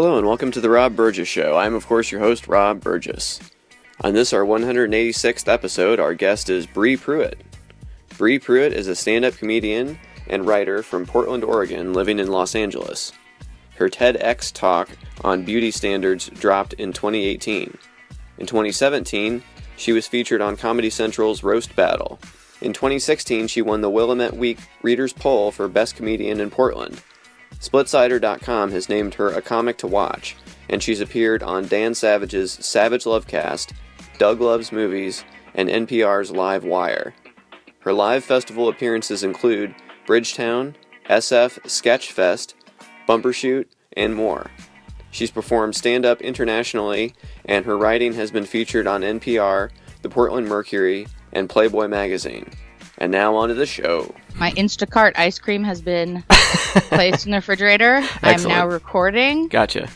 Hello and welcome to the Rob Burgess Show. I'm of course your host, Rob Burgess. On this, our 186th episode, our guest is Bri Pruett. Bri Pruett is a stand-up comedian and writer from Portland, Oregon, living in Los Angeles. Her TedxTalk on beauty standards dropped in 2018. In 2017, she was featured on Comedy Central's Roast Battle. In 2016, she won the Willamette Week Readers' Poll for Best Comedian in Portland. SplitSider.com has named her a comic to watch, and she's appeared on Dan Savage's Savage Lovecast, Doug Loves Movies, and NPR's Live Wire. Her live festival appearances include Bridgetown, SF Sketchfest, Bumbershoot, and more. She's performed stand-up internationally, and her writing has been featured on NPR, the Portland Mercury, and Playboy magazine. And now on to the show. My Instacart ice cream has been placed in the refrigerator. I'm now recording. Gotcha.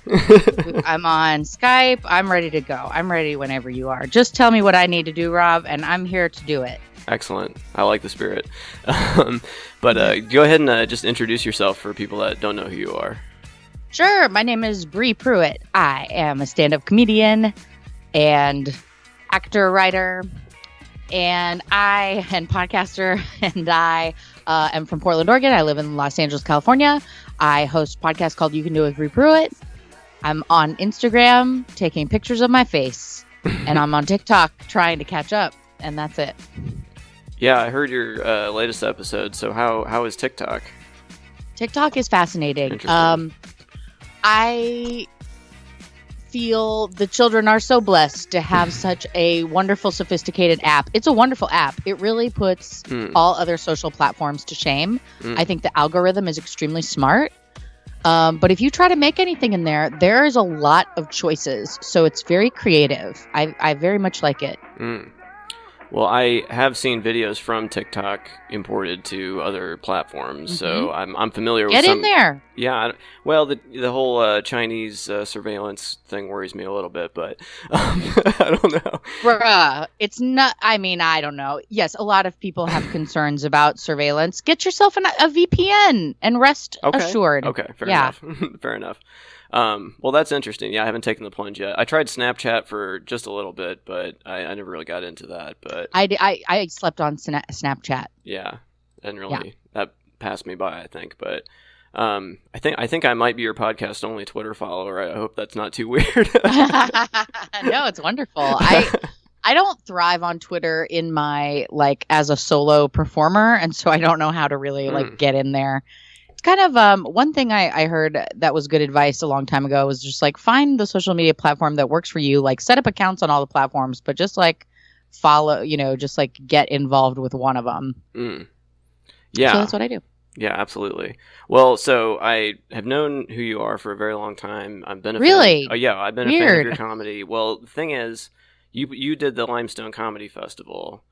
I'm on Skype. I'm ready to go. I'm ready whenever you are. Just tell me what I need to do, Rob, and I'm here to do it. Excellent. I like the spirit. But go ahead and just introduce yourself for people that don't know who you are. Sure. My name is Bri Pruett. I am a stand-up comedian and actor, writer, and podcaster, and I am from Portland, Oregon. I live in Los Angeles, California. I host a podcast called You Can Do It with Bri Pruett. I'm on Instagram taking pictures of my face, and I'm on TikTok trying to catch up, and that's it. Yeah, I heard your latest episode. So how is TikTok? TikTok is fascinating. I feel the children are so blessed to have such a wonderful, sophisticated app. It's a wonderful app. It really puts all other social platforms to shame. I think the algorithm is extremely smart. But if you try to make anything in there, there is a lot of choices. So it's very creative. I very much like it. Well, I have seen videos from TikTok imported to other platforms, so I'm familiar with some. Get in there. Yeah, well, the whole Chinese surveillance thing worries me a little bit, but I don't know. Bruh, it's not, I mean, I don't know. Yes, a lot of people have concerns about surveillance. Get yourself a VPN and rest assured. Okay, fair enough. Fair enough. Well, that's interesting. Yeah, I haven't taken the plunge yet. I tried Snapchat for just a little bit, but I never really got into that. But I slept on Snapchat. Yeah, and really that passed me by, I think. But I think I might be your podcast only Twitter follower. I hope that's not too weird. No, it's wonderful. I don't thrive on Twitter in my as a solo performer, and so I don't know how to really get in there. Kind of one thing I heard that was good advice a long time ago was just find the social media platform that works for you. Set up accounts on all the platforms, but just follow, just get involved with one of them. Yeah. So that's what I do. Yeah, absolutely. Well, so I have known who you are for a very long time. I've been a really? fan. Oh yeah, I've been a fan of your comedy. Well, the thing is, you did the Limestone Comedy Festival.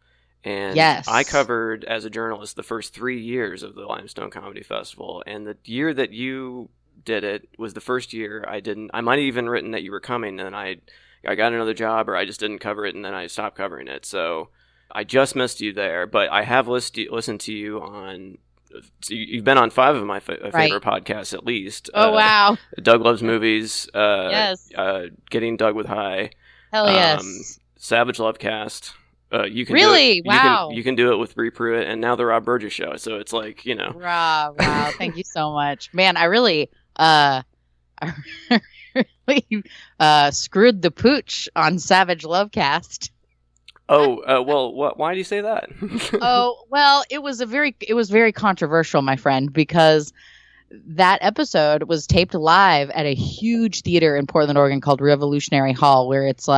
And yes. I covered, as a journalist, the first 3 years of the Limestone Comedy Festival. And the year that you did it was the first year I didn't. I might have even written that you were coming, and I got another job, or I just didn't cover it, and then I stopped covering it. So I just missed you there. But I have listened to you on. So you've been on 5 of my favorite podcasts, at least. Oh, wow. Doug Loves Movies. Yes. Getting Doug with High. Hell yes. Savage Lovecast. You can really? Do it. Wow. You can do it with Bri Pruett, and now the Rob Burgess Show. So it's Rob, wow. Thank you so much. Man, I really screwed the pooch on Savage Lovecast. Oh, well, why do you say that? Oh, well, it was very controversial, my friend, because that episode was taped live at a huge theater in Portland, Oregon called Revolutionary Hall, where it's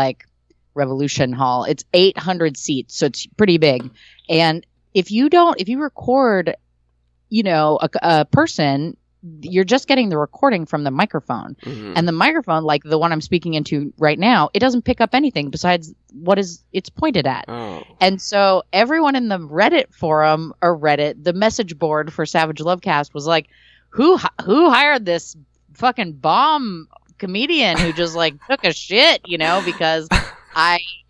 Revolution Hall. It's 800 seats, so it's pretty big. And if you record, a person, you're just getting the recording from the microphone. And the microphone, like the one I'm speaking into right now, it doesn't pick up anything besides what it's pointed at. Oh. And so everyone in the Reddit forum, or Reddit, the message board for Savage Lovecast was like, who hired this fucking bomb comedian who just took a shit, because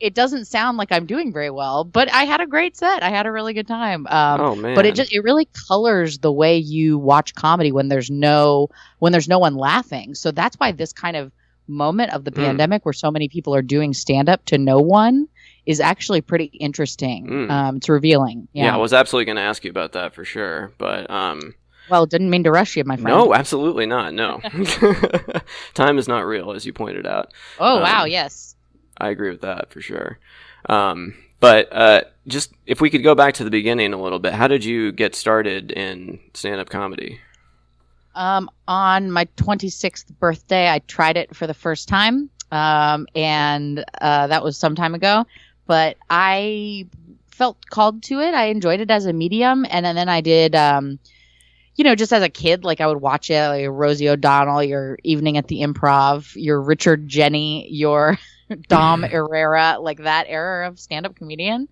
It doesn't sound like I'm doing very well, but I had a great set. I had a really good time. Oh man. But it really colors the way you watch comedy when there's no one laughing. So that's why this kind of moment of the pandemic where so many people are doing stand up to no one is actually pretty interesting. It's revealing. Yeah, I was absolutely going to ask you about that for sure, but well, didn't mean to rush you, my friend. No, absolutely not. No. Time is not real, as you pointed out. Oh, wow, yes. I agree with that for sure. But just if we could go back to the beginning a little bit, how did you get started in stand-up comedy? On my 26th birthday, I tried it for the first time, and that was some time ago. But I felt called to it. I enjoyed it as a medium, and then I did, just as a kid, like I would watch it, like Rosie O'Donnell, your Evening at the Improv, your Richard Jenny, your Dom Herrera, like that era of stand-up comedian.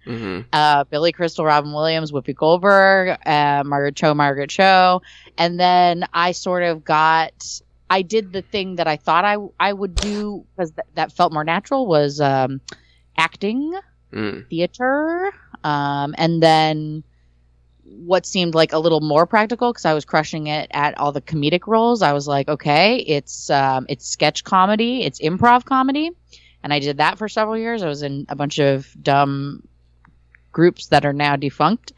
Billy Crystal, Robin Williams, Whoopi Goldberg, Margaret Cho. And then I sort of I did the thing that I thought I would do because that felt more natural was acting, theater, and then what seemed like a little more practical because I was crushing it at all the comedic roles. I was like, okay, it's sketch comedy, it's improv comedy. And I did that for several years. I was in a bunch of dumb groups that are now defunct.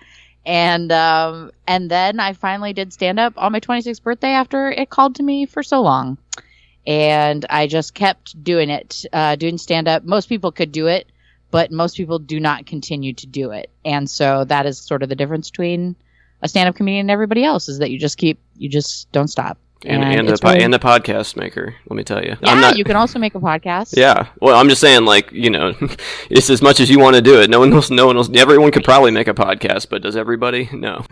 And then I finally did stand up on my 26th birthday after it called to me for so long. And I just kept doing it, doing stand up. Most people could do it, but most people do not continue to do it. And so that is sort of the difference between a stand up comedian and everybody else is that you just don't stop. And a podcast maker, let me tell you. Yeah, you can also make a podcast. Yeah. Well, I'm just saying, it's as much as you want to do it. No one else. Everyone could probably make a podcast, but does everybody? No. Right.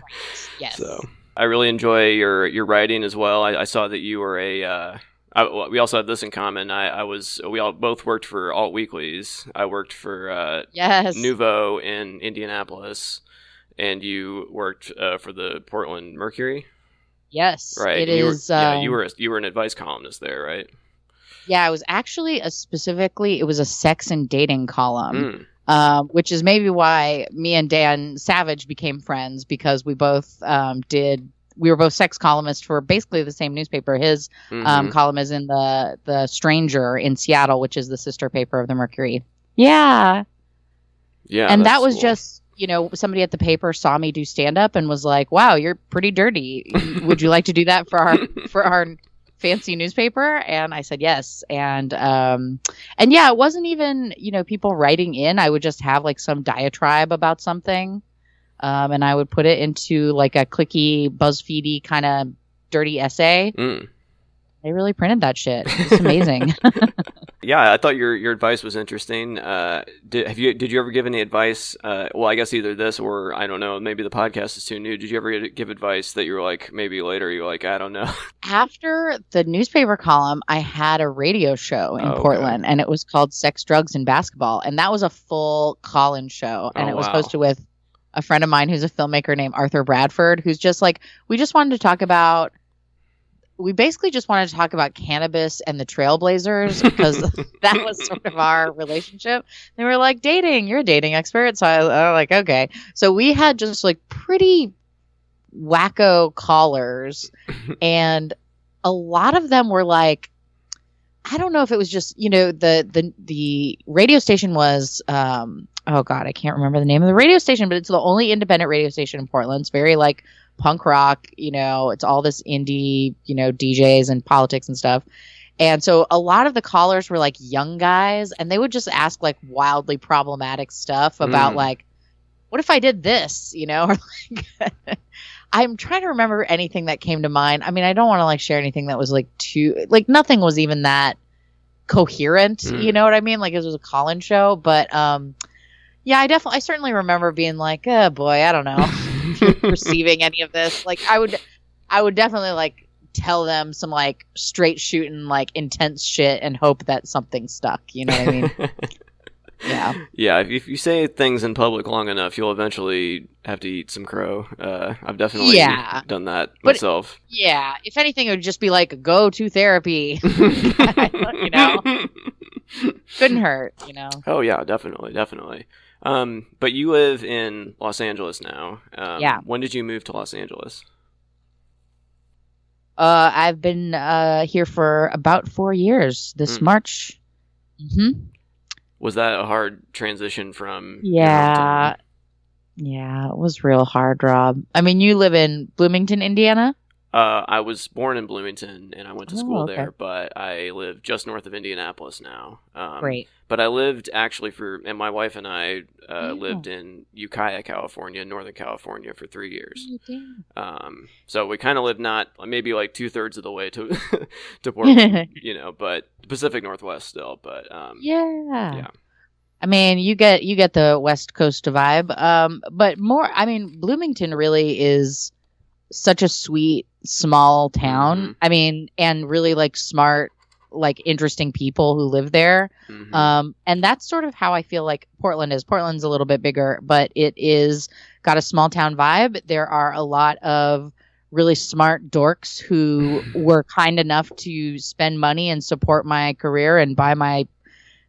Yes. So I really enjoy your writing as well. I saw that you were we also have this in common. We all both worked for alt weeklies. I worked for Nouveau in Indianapolis, and you worked for the Portland Mercury. Yes, right. It is. You were an advice columnist there, right? Yeah, it was actually it was a sex and dating column, which is maybe why me and Dan Savage became friends because we both we were both sex columnists for basically the same newspaper. His column is in the Stranger in Seattle, which is the sister paper of the Mercury. Yeah. Yeah. And that was cool. Just. Somebody at the paper saw me do stand up and was like, "Wow, you're pretty dirty. Would you like to do that for our fancy newspaper?" And I said yes. And yeah, it wasn't even people writing in. I would just have like some diatribe about something, and I would put it into like a clicky, BuzzFeedy kind of dirty essay. They really printed that shit. It's amazing. Yeah, I thought your advice was interesting. Did you ever give any advice? Well, I guess either this or I don't know. Maybe the podcast is too new. Did you ever give advice that you were like, maybe later you're like, I don't know. After the newspaper column, I had a radio show in Portland, and it was called Sex, Drugs, and Basketball, and that was a full call-in show, and it was hosted with a friend of mine who's a filmmaker named Arthur Bradford, who's just like, we basically just wanted to talk about cannabis and the Trailblazers because that was sort of our relationship. They were like, dating, you're a dating expert. So I was like, okay. So we had just like pretty wacko callers. And a lot of them were like, I don't know if it was just, the radio station was, oh God, I can't remember the name of the radio station, but it's the only independent radio station in Portland. It's very like punk rock, it's all this indie, DJs and politics and stuff. And so a lot of the callers were like young guys, and they would just ask like wildly problematic stuff about like, what if I did this, or like, I'm trying to remember anything that came to mind. I mean, I don't want to like share anything that was like too, like nothing was even that coherent, you know what I mean? Like it was a call-in show, but yeah, I certainly remember being like, oh boy, I don't know. Receiving any of this, like I would definitely like tell them some like straight shooting like intense shit and hope that something stuck, you know what I mean? Yeah, if you say things in public long enough, you'll eventually have to eat some crow. I've definitely done that myself. If anything, it would just be like go to therapy. Couldn't hurt, Oh yeah, definitely. But you live in Los Angeles now. Yeah. When did you move to Los Angeles? I've been here for about 4 years this March. Mm-hmm. Was that a hard transition from your Yeah. hometown? Yeah, it was real hard, Rob. I mean, you live in Bloomington, Indiana? I was born in Bloomington, and I went to school okay. there, but I live just north of Indianapolis now. Great. But I lived actually and my wife and I lived in Ukiah, California, Northern California for 3 years. So we kind of lived not maybe like 2/3 of the way to to Portland, but Pacific Northwest still. But yeah. I mean, you get the West Coast vibe. But more, I mean, Bloomington really is such a sweet small town. Mm-hmm. I mean, and really like smart, like interesting people who live there. Mm-hmm. And that's sort of how I feel like Portland is. Portland's a little bit bigger, but it is got a small town vibe. There are a lot of really smart dorks who were kind enough to spend money and support my career and buy my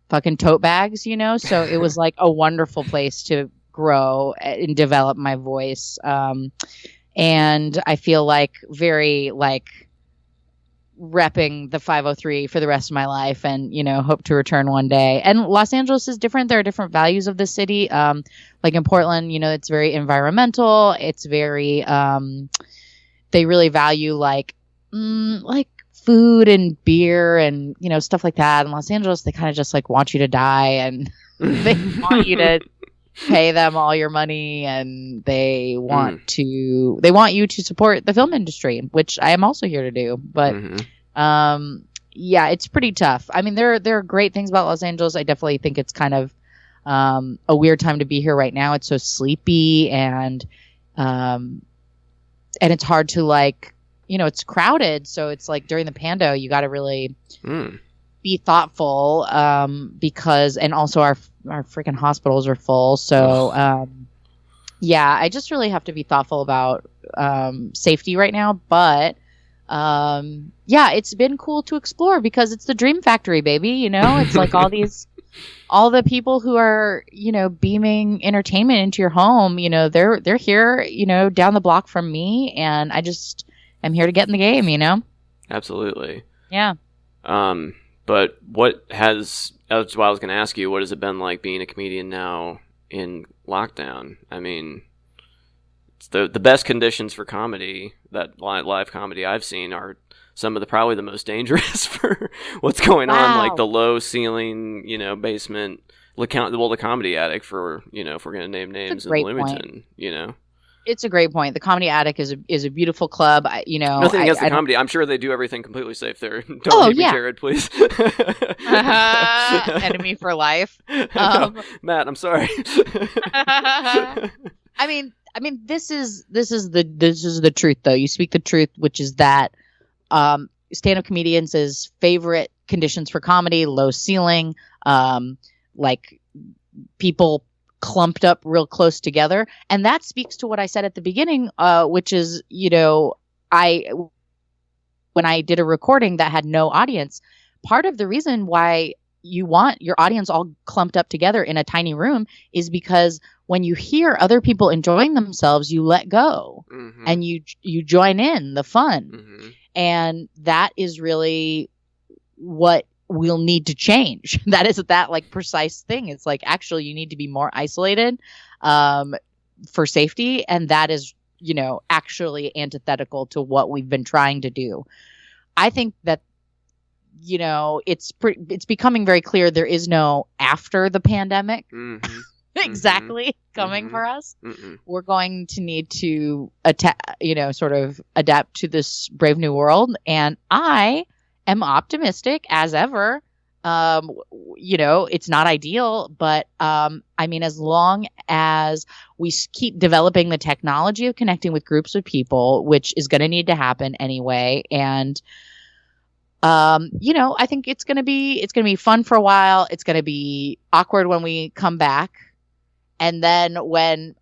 fucking tote bags, So it was like a wonderful place to grow and develop my voice. And I feel like very like repping the 503 for the rest of my life and, hope to return one day. And Los Angeles is different. There are different values of the city. Like in Portland, it's very environmental. It's very, they really value like food and beer and, stuff like that. In Los Angeles, they kind of just like want you to die and they want you to pay them all your money and they want you to support the film industry, which I am also here to do. But yeah, it's pretty tough. I mean, there are great things about Los Angeles. I definitely think it's kind of a weird time to be here right now. It's so sleepy and it's hard to like, it's crowded. So it's like during the pando, you got to really be thoughtful because, and also our freaking hospitals are full. So yeah, I just really have to be thoughtful about safety right now. But yeah, it's been cool to explore because it's the dream factory, baby. It's like all the people who are, beaming entertainment into your home, they're here, down the block from me. And I'm here to get in the game, Absolutely. Yeah. But that's why I was going to ask you, what has it been like being a comedian now in lockdown? I mean, it's the best conditions for comedy, that live comedy I've seen, are some of probably the most dangerous for what's going on, like the low ceiling, basement, the Comedy Attic for, if we're going to name names in Bloomington, It's a great point. The Comedy Attic is a beautiful club. Nothing against the comedy. I'm sure they do everything completely safe there. Don't hate me, Jared, please. Enemy for life. No, Matt, I'm sorry. I mean, this is the truth, though. You speak the truth, which is that stand-up comedians' favorite conditions for comedy: low ceiling, like people clumped up real close together. And that speaks to what I said at the beginning, which is, when I did a recording that had no audience, part of the reason why you want your audience all clumped up together in a tiny room is because when you hear other people enjoying themselves, you let go and you join in the fun. And that is really what we'll need to change. That is that like precise thing. It's like, actually, you need to be more isolated for safety. And that is, actually antithetical to what we've been trying to do. I think that, it's becoming very clear there is no after the pandemic exactly coming for us. We're going to need to sort of adapt to this brave new world. And I am optimistic as ever. It's not ideal, but I mean, as long as we keep developing the technology of connecting with groups of people, which is going to need to happen anyway, and I think it's going to be fun for a while. It's going to be awkward when we come back. And then when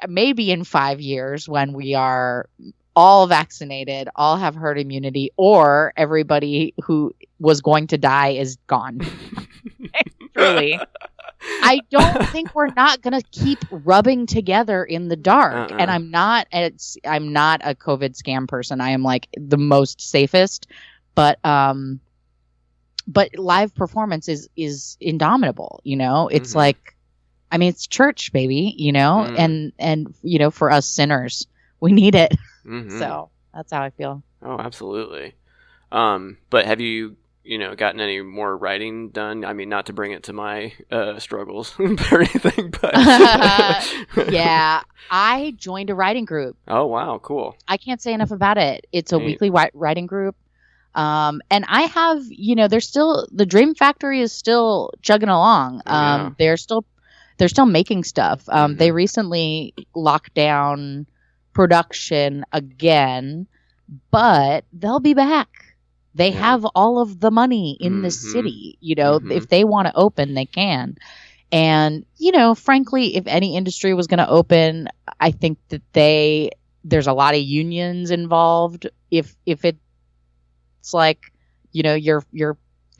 maybe in 5 years, when we are all vaccinated, all have herd immunity, or everybody who was going to die is gone. Truly. I don't think we're not going to keep rubbing together in the dark. And I'm not a COVID scam person. I am like the most safest, but live performance is indomitable, you know? It's like, I mean, it's church, baby, you know, and you know, for us sinners, we need it. So that's how I feel. Oh, absolutely. But have you gotten any more writing done? I mean, not to bring it to my struggles or anything, but yeah, I joined a writing group. Oh, wow, cool. I can't say enough about it. It's a weekly writing group. And I have, there's still, the Dream Factory is still chugging along. They're still making stuff. They recently locked down production again, but they'll be back. They have all of the money in the city, if they want to open, they can. And, frankly, if any industry was going to open, I think that there's a lot of unions involved. If it's like, your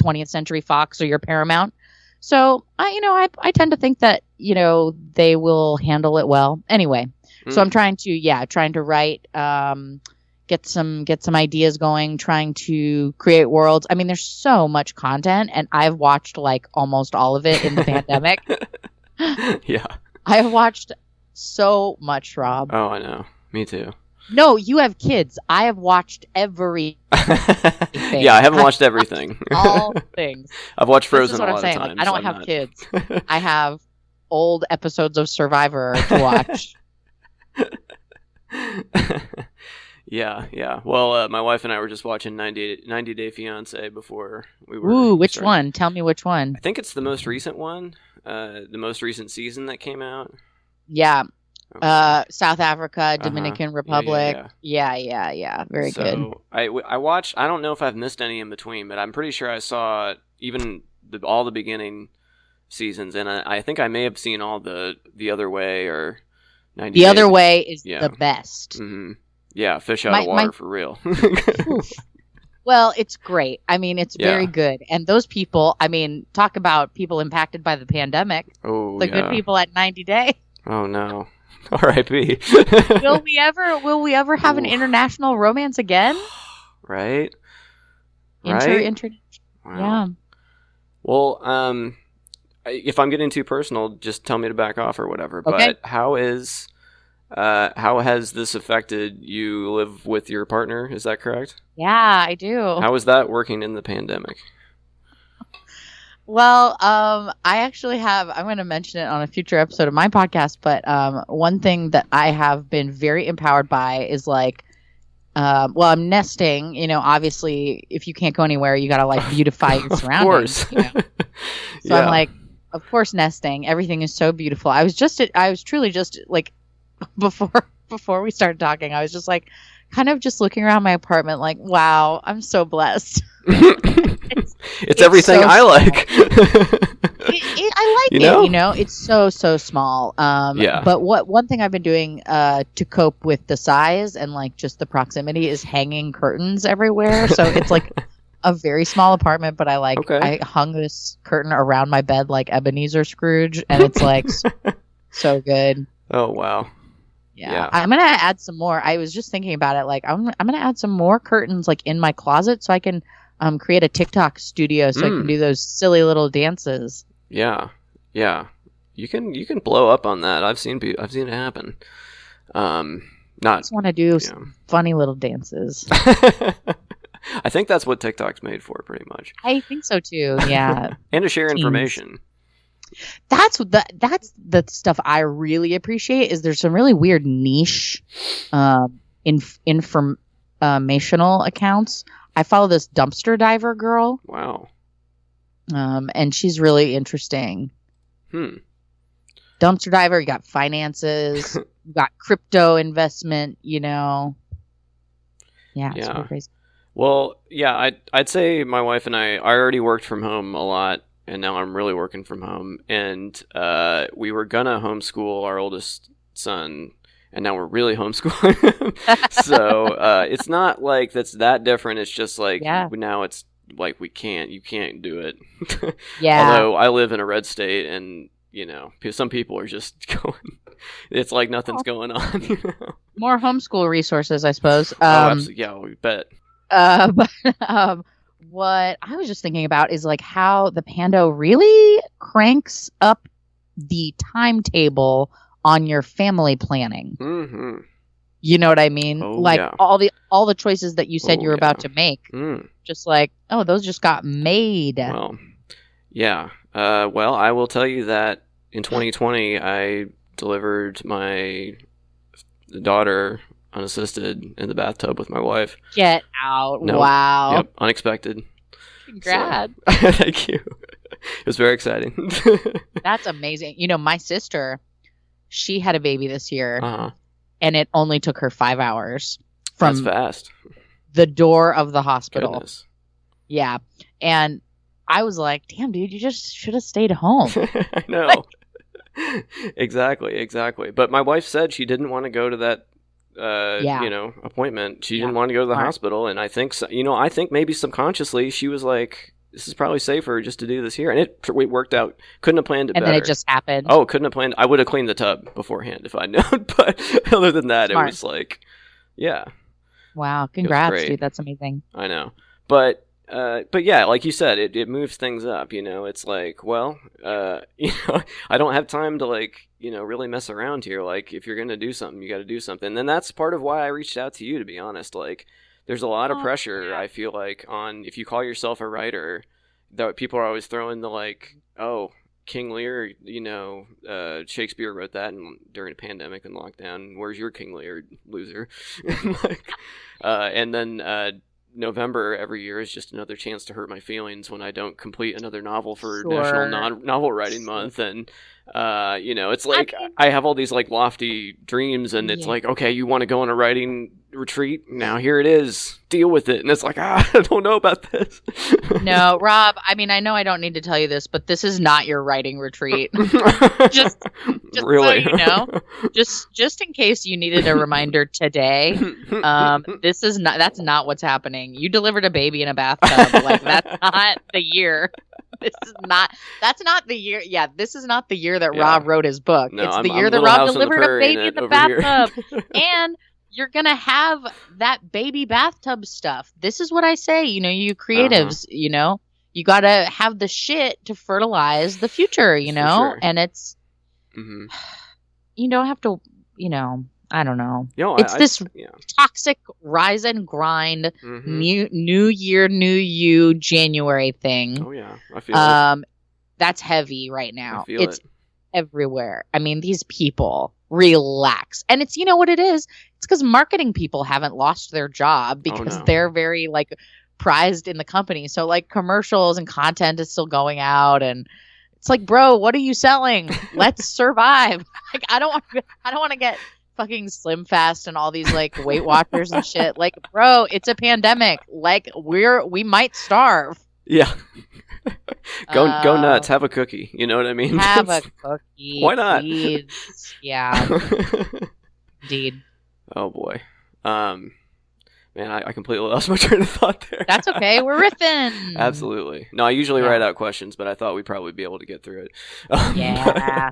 20th Century Fox or your Paramount. So I tend to think that, they will handle it well anyway. So I'm trying to write, get some ideas going, trying to create worlds. I mean, there's so much content, and I've watched like almost all of it in the pandemic. Yeah. I have watched so much, Rob. Oh, I know. Me too. No, you have kids. I have watched everything. Yeah, I haven't watched everything. All things. I've watched Frozen this is what a I'm lot saying. of times. Like, I don't have kids. I have old episodes of Survivor to watch. Yeah. Well, my wife and I were just watching 90 Day Fiancé before we were... Ooh, which one? Tell me which one. I think it's the most recent one. The most recent season that came out. Yeah. Okay. South Africa, Dominican Republic. Yeah. Very good. I watched... I don't know if I've missed any in between, but I'm pretty sure I saw even all the beginning seasons, and I think I may have seen all the Other Way or 90 The Other Way is the best. Mm-hmm. Yeah, fish out of water for real. Well, it's great. I mean, it's very good. And those people, I mean, talk about people impacted by the pandemic. Oh, the good people at 90 Day. Oh, no. R.I.P. Will we ever have an international romance again? Right? Wow. Yeah. Well, if I'm getting too personal, just tell me to back off or whatever. Okay. But how has this affected you? Live with your partner? Is that correct? Yeah, I do. How is that working in the pandemic? Well, I actually have, I'm going to mention it on a future episode of my podcast, but one thing that I have been very empowered by is like, I'm nesting, obviously if you can't go anywhere, you got to like beautify your surroundings. Of course. So I'm like, of course, nesting, everything is so beautiful. I was truly just like, before we started talking, I was just like, kind of just looking around my apartment like, wow, I'm so blessed. It's everything I like. I like it. It's so small. But one thing I've been doing to cope with the size and like just the proximity is hanging curtains everywhere. So it's like a very small apartment, but I hung this curtain around my bed like Ebenezer Scrooge, and it's like so good. Oh wow. Yeah. I'm gonna add some more. I was just thinking about it. Like I'm gonna add some more curtains like in my closet so I can create a TikTok studio so I can do those silly little dances. Yeah. You can blow up on that. I've seen it happen. I just want to do funny little dances. I think that's what TikTok's made for, pretty much. I think so too. Yeah. And to share information. That's the stuff I really appreciate. Is there's some really weird niche informational accounts. I follow this dumpster diver girl. Wow. And she's really interesting. Dumpster diver, you got finances, you got crypto investment, Yeah, it's pretty crazy. Well, yeah, I'd say my wife and I already worked from home a lot, and now I'm really working from home. And we were gonna homeschool our oldest son and now we're really homeschooling him. So it's not like that's that different. It's just like now it's like you can't do it. Yeah. Although I live in a red state, and some people are just going. It's like nothing's going on. More homeschool resources, I suppose. Absolutely. Yeah, we bet. But what I was just thinking about is like how the Pando really cranks up the timetable on your family planning. Mm-hmm. You know what I mean? Oh, like yeah. all the choices that you said you were about to make. Just like, those just got made. Well, yeah. Well, I will tell you that in 2020, I delivered my daughter unassisted in the bathtub with my wife. Get out. No. Wow. Yep. Unexpected. Congrats. So, thank you. It was very exciting. That's amazing. My sister, she had a baby this year, and it only took her 5 hours from That's fast. The door of the hospital. Goodness. Yeah. And I was like, damn, dude, you just should have stayed home. I know. Exactly. But my wife said she didn't want to go to that appointment. She didn't want to go to the hospital, and I think I think maybe subconsciously she was like, this is probably safer just to do this here, and it worked out. Couldn't have planned it better. And then it just happened. Oh, couldn't have planned. I would have cleaned the tub beforehand if I'd known, but other than that, Smart. It was like, yeah. Wow, congrats, dude. That's amazing. I know. But yeah, like you said, it moves things up, It's like, well, I don't have time to really mess around here. Like, if you're going to do something, you got to do something. And that's part of why I reached out to you, to be honest. Like, there's a lot of pressure, I feel like, on, if you call yourself a writer, that people are always throwing the King Lear, Shakespeare wrote that during a pandemic and lockdown. Where's your King Lear, loser? And then November every year is just another chance to hurt my feelings when I don't complete another novel for National Novel Writing Month. And, it's like I have all these lofty dreams, and it's like, okay, you want to go on a writing retreat? Now here it is. Deal with it. And it's like, I don't know about this. No, Rob, I mean, I know I don't need to tell you this, but this is not your writing retreat. just really? So you know, just in case you needed a reminder today, that's not what's happening. You delivered a baby in a bathtub. That's not the year. That's not the year. Yeah, this is not the year that Rob wrote his book. No, it's the year that Rob delivered a baby in the bathtub. And you're going to have that baby bathtub stuff. This is what I say, you creatives, you got to have the shit to fertilize the future, Sure. And it's, you don't have to, I don't know. It's this toxic rise and grind, new year, new you, January thing. Oh yeah, I feel it. That's heavy right now. It's everywhere. I mean, these people, relax. And it's, what it is? It's because marketing people haven't lost their job because they're very prized in the company. So commercials and content is still going out, and it's like, bro, what are you selling? Let's survive. I don't want to get fucking Slim Fast and all these Weight Watchers and shit. Bro, it's a pandemic. We might starve. Yeah. Go nuts. Have a cookie. You know what I mean? Have a cookie. Why not? Please. Yeah. Indeed. Oh boy. Man, I completely lost my train of thought there. That's okay. We're riffing. Absolutely. No, I usually write out questions, but I thought we'd probably be able to get through it. Yeah.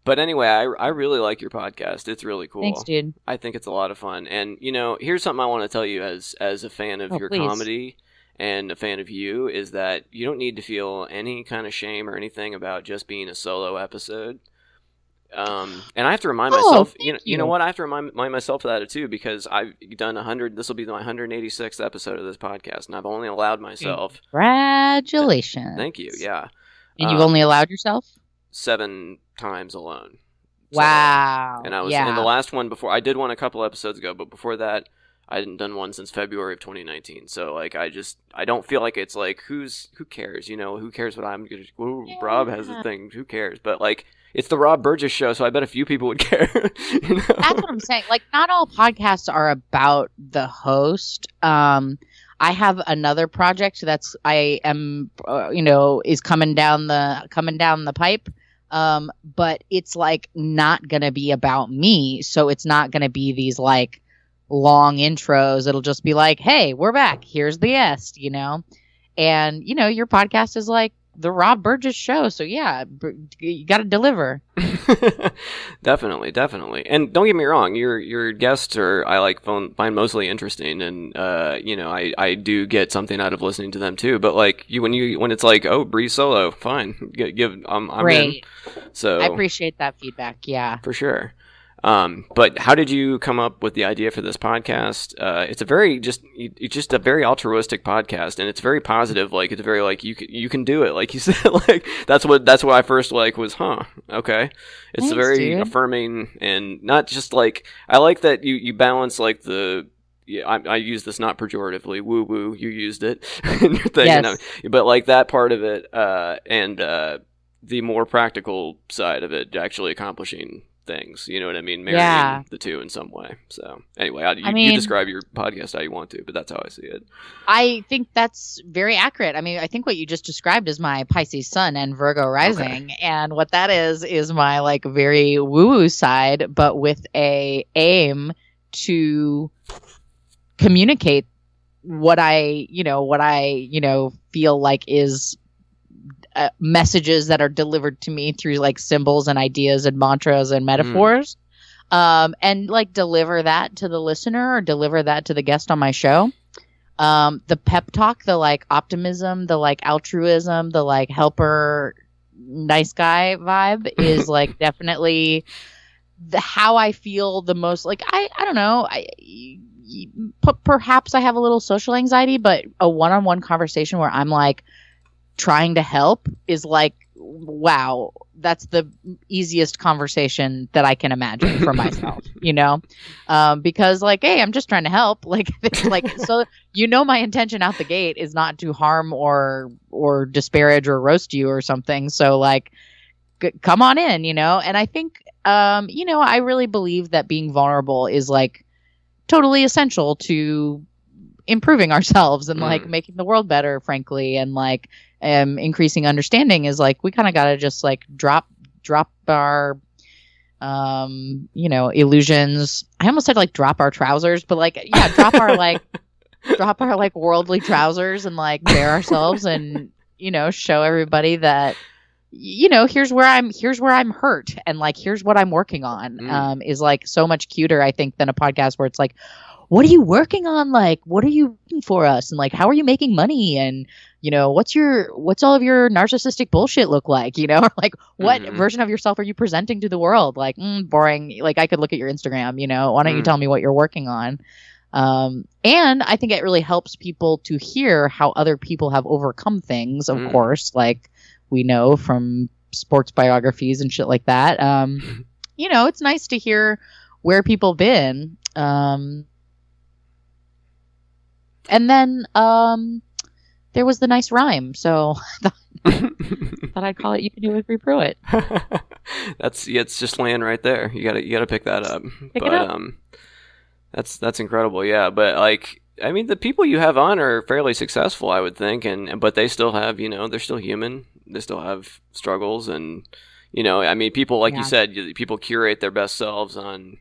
But anyway, I really like your podcast. It's really cool. Thanks, dude. I think it's a lot of fun. And, here's something I want to tell you as a fan of your comedy and a fan of you, is that you don't need to feel any kind of shame or anything about just being a solo episode. And I have to remind myself, you know what? I have to remind myself of that too, because I've done 100. This will be my 186th episode of this podcast, and I've only allowed myself. Congratulations! Thank you. Yeah. And you've only allowed yourself 7 times alone. Wow. And I was in the last one before. I did one a couple episodes ago, but before that, I hadn't done one since February of 2019. So I don't feel like it's who cares? Who cares what I'm gonna? Ooh, yeah. Rob has a thing. Who cares? But it's the Rob Burgess Show, so I bet a few people would care. That's what I'm saying. Not all podcasts are about the host. I have another project is coming down the pipe. But it's like not going to be about me. So it's not going to be these like long intros. It'll just be like, hey, we're back. Here's the guest, and, your podcast is like the Rob Burgess Show. So yeah, you got to deliver. Definitely. And don't get me wrong, your guests find mostly interesting, and I do get something out of listening to them too. But like when it's like, oh, Bri solo, fine, I'm Great. in. So I appreciate that feedback. Yeah, for sure. But how did you come up with the idea for this podcast? It's a very altruistic podcast, and it's very positive. Like, it's very like you can do it. Like you said, like that's what I first like was, okay. It's Thanks, very dude. affirming, and not just like, I like that you balance like the. Yeah, I use this not pejoratively. Woo woo, you used it in your thing, Yes. but like that part of it, and the more practical side of it, actually accomplishing things, you know what I mean? Marrying the two in some way. So anyway, you describe your podcast how you want to, but that's how I see it. I think that's very accurate. I mean, I think what you just described is my Pisces sun and Virgo rising. Okay. And what that is my like very woo-woo side, but with a aim to communicate what I feel like is messages that are delivered to me through like symbols and ideas and mantras and metaphors, and like deliver that to the listener or deliver that to the guest on my show. The pep talk, the like optimism, the like altruism, the like helper, nice guy vibe is like definitely how I feel the most. Like I don't know. Perhaps I have a little social anxiety, but a one-on-one conversation where I'm like trying to help is like, wow, that's the easiest conversation that I can imagine for myself, because like, hey, I'm just trying to help. Like, it's like, so, my intention out the gate is not to harm or disparage or roast you or something. So like, come on in, and I think, I really believe that being vulnerable is like totally essential to improving ourselves and like making the world better, frankly, and like increasing understanding is like we kind of got to just like drop our illusions. I almost said like drop our trousers, but like drop our like worldly trousers and like bare ourselves and show everybody that here's where I'm hurt and like here's what I'm working on is like so much cuter, I think, than a podcast where it's like, what are you working on? Like, what are you doing for us? And like, how are you making money? And, what's all of your narcissistic bullshit look like? Or like, what version of yourself are you presenting to the world? Like, boring. Like, I could look at your Instagram, why don't you tell me what you're working on? And I think it really helps people to hear how other people have overcome things, of course, like we know from sports biographies and shit like that. It's nice to hear where people been. And then there was the nice rhyme, so thought I'd call it "You Can Do It with Bri Pruett." It's just laying right there. You gotta pick that up. Pick it up. That's incredible. Yeah, but like, I mean, the people you have on are fairly successful, I would think, but they still have, they're still human. They still have struggles, and I mean, people like you said, people curate their best selves on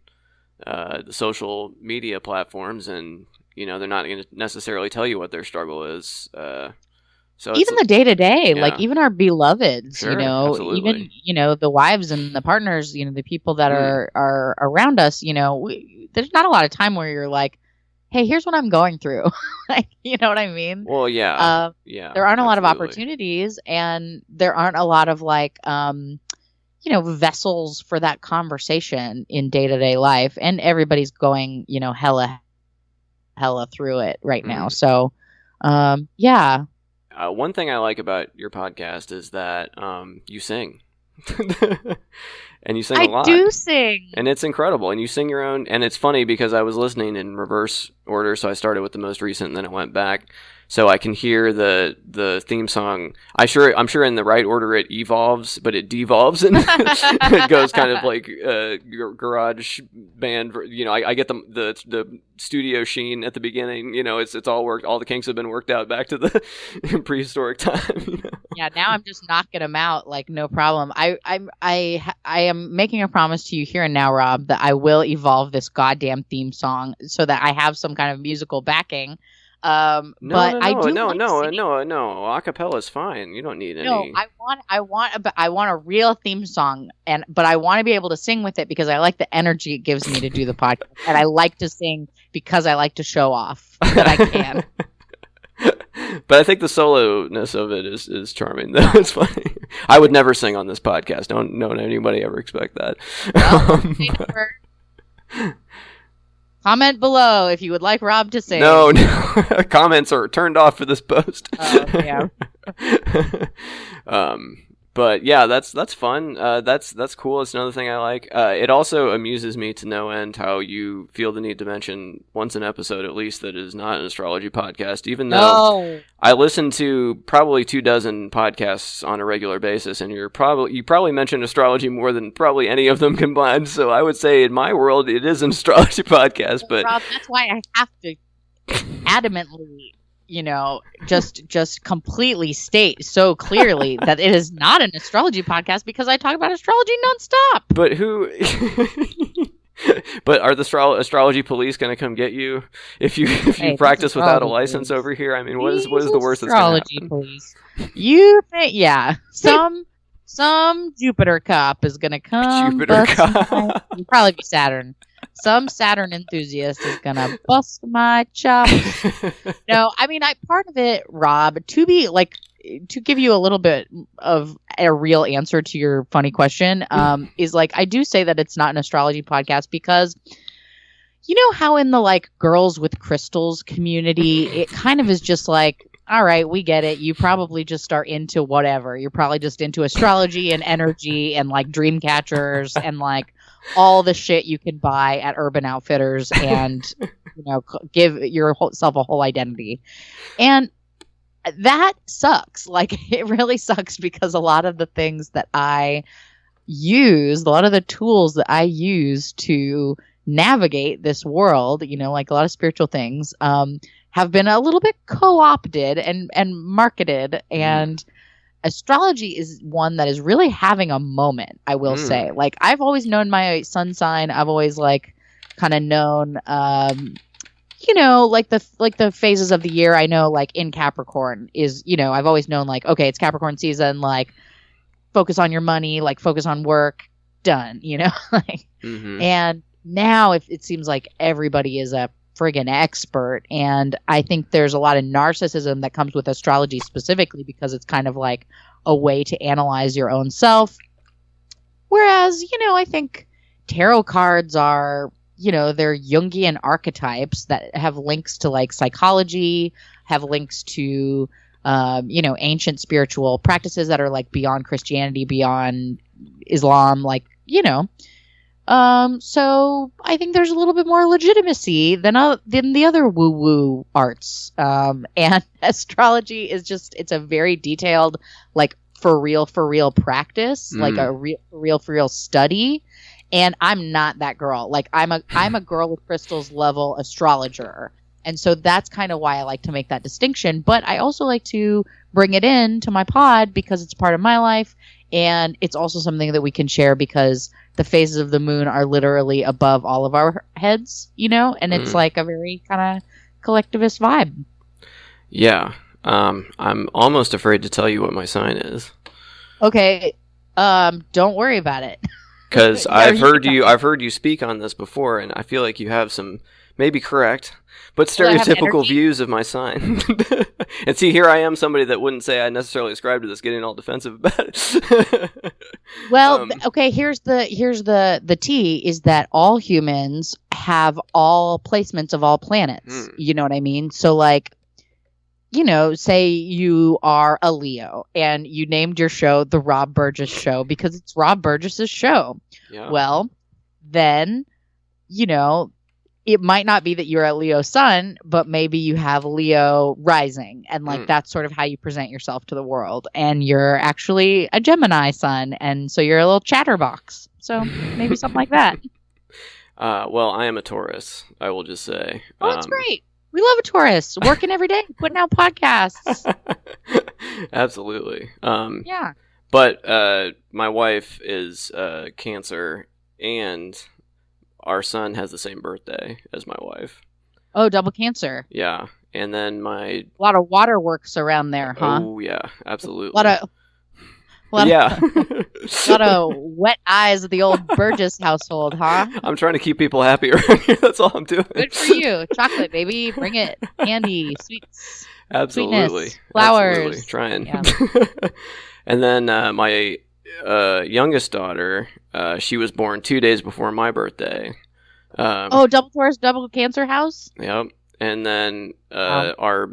the social media platforms, and they're not going to necessarily tell you what their struggle is. So even the day to day, like even our beloveds, sure, absolutely. Even the wives and the partners, the people that are around us. There's not a lot of time where you're like, hey, here's what I'm going through. Like, you know what I mean? Well, yeah. There aren't a lot of opportunities, and there aren't a lot of like, vessels for that conversation in day to day life, and everybody's going, hella through it right now. So, yeah. One thing I like about your podcast is that you sing. And you sing a lot. I do sing. And it's incredible. And you sing your own. And it's funny because I was listening in reverse order. So I started with the most recent and then it went back. so I can hear the theme song. I'm sure in the right order it evolves, but it devolves and it goes kind of like garage band. I get the studio sheen at the beginning. It's all worked. All the kinks have been worked out back to the prehistoric time. Yeah, now I'm just knocking them out like no problem. I am making a promise to you here and now, Rob, that I will evolve this goddamn theme song so that I have some kind of musical backing. No. Acapella is fine. You don't need any. No, I want a real theme song, but I want to be able to sing with it because I like the energy it gives me to do the podcast, and I like to sing because I like to show off that I can. But I think the solo-ness of it is charming, though. It's funny. I would never sing on this podcast. Don't anybody ever expect that. Well, comment below if you would like Rob to sing. No. Comments are turned off for this post. Oh, yeah. But yeah, that's fun. That's cool. It's another thing I like. It also amuses me to no end how you feel the need to mention once an episode at least that is not an astrology podcast, even though I listen to probably 24 podcasts on a regular basis, and you probably mention astrology more than probably any of them combined. So I would say in my world it is an astrology podcast. But Rob, that's why I have to adamantly just completely state so clearly that it is not an astrology podcast because I talk about astrology nonstop. But But are the astrology police going to come get you if you practice without a license police over here? I mean, what is the worst that's going to happen? Police. You think? Yeah, some Jupiter cop is going to come. Jupiter cop. It'll probably be Saturn. Some Saturn enthusiast is going to bust my chops. No, I mean, part of it, Rob, to give you a little bit of a real answer to your funny question, is I do say that it's not an astrology podcast because you know how in the girls with crystals community, it kind of is just all right, we get it. You probably just are into whatever. You're probably just into astrology and energy and dream catchers and all the shit you can buy at Urban Outfitters and give yourself a whole identity. And that sucks. It really sucks because a lot of the things that I use, a lot of the tools that I use to navigate this world, a lot of spiritual things, have been a little bit co-opted and marketed. And astrology is one that is really having a moment, I will say. I've always known my sun sign. I've always kind of known the phases of the year. I know in Capricorn is, I've always known okay, it's Capricorn season, focus on your money, focus on work, done, And now it seems like everybody is a friggin' expert, and I think there's a lot of narcissism that comes with astrology specifically because it's kind of a way to analyze your own self. Whereas, I think tarot cards are, they're Jungian archetypes that have links to psychology, have links to, ancient spiritual practices that are beyond Christianity, beyond Islam, so I think there's a little bit more legitimacy than the other woo-woo arts. And astrology is it's a very detailed, for real practice, a real study. And I'm not that girl. I'm a girl with crystals level astrologer. And so that's kind of why I like to make that distinction. But I also like to bring it in to my pod because it's part of my life. And it's also something that we can share because the phases of the moon are literally above all of our heads, and it's a very kind of collectivist vibe. Yeah. I'm almost afraid to tell you what my sign is. Okay. Don't worry about it. Because I've heard you speak on this before, and I feel like you have some maybe correct, but stereotypical views of my sign. And see, here I am, somebody that wouldn't say I necessarily ascribe to this, getting all defensive about it. Well, okay, here's the tea is that all humans have all placements of all planets. You know what I mean? So say you are a Leo and you named your show The Rob Burgess Show because it's Rob Burgess's show. Yeah. Well, then, it might not be that you're a Leo sun, but maybe you have Leo rising, and like that's sort of how you present yourself to the world. And you're actually a Gemini sun, and so you're a little chatterbox. So maybe something like that. Well, I am a Taurus, I will just say. Oh, that's great. We love a Taurus working every day, putting out podcasts. Absolutely. Yeah. But my wife is Cancer, and our son has the same birthday as my wife. Oh, double Cancer. Yeah. And then a lot of waterworks around there, huh? Oh, yeah, absolutely. A lot of wet eyes at the old Burgess household, huh? I'm trying to keep people happy around here. That's all I'm doing. Good for you. Chocolate, baby. Bring it. Candy, sweets. Absolutely. Sweetness, flowers. Absolutely. Trying. Yeah. And then my youngest daughter, she was born 2 days before my birthday. Double Taurus, double Cancer house? Yep. And then our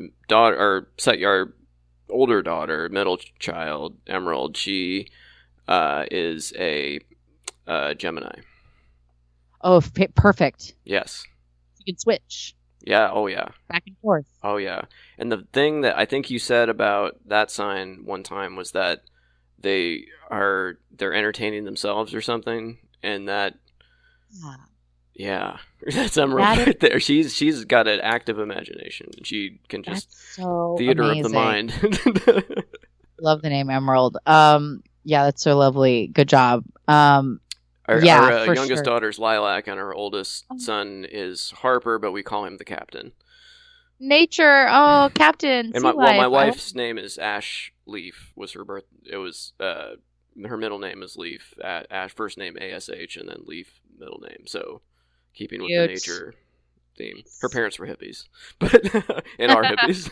older daughter, middle child, Emerald, she is a Gemini. Oh, perfect. Yes. You can switch. Yeah. Oh, yeah. Back and forth. Oh, yeah. And the thing that I think you said about that sign one time was that they're entertaining themselves or something, and that. Yeah, that's Emerald right there. She's got an active imagination. She can just theater amazing. of the mind. Love the name Emerald. Yeah, that's so lovely. Good job. Our youngest sure. daughter's Lilac, and our oldest son is Harper, but we call him the Captain. Nature. Oh, Captain. And my wife's name is Ash Leaf. Was her birth? It was her middle name is Leaf. Ash first name ASH, and then Leaf middle name. So. Keeping with the nature theme. Her parents were hippies, and are hippies,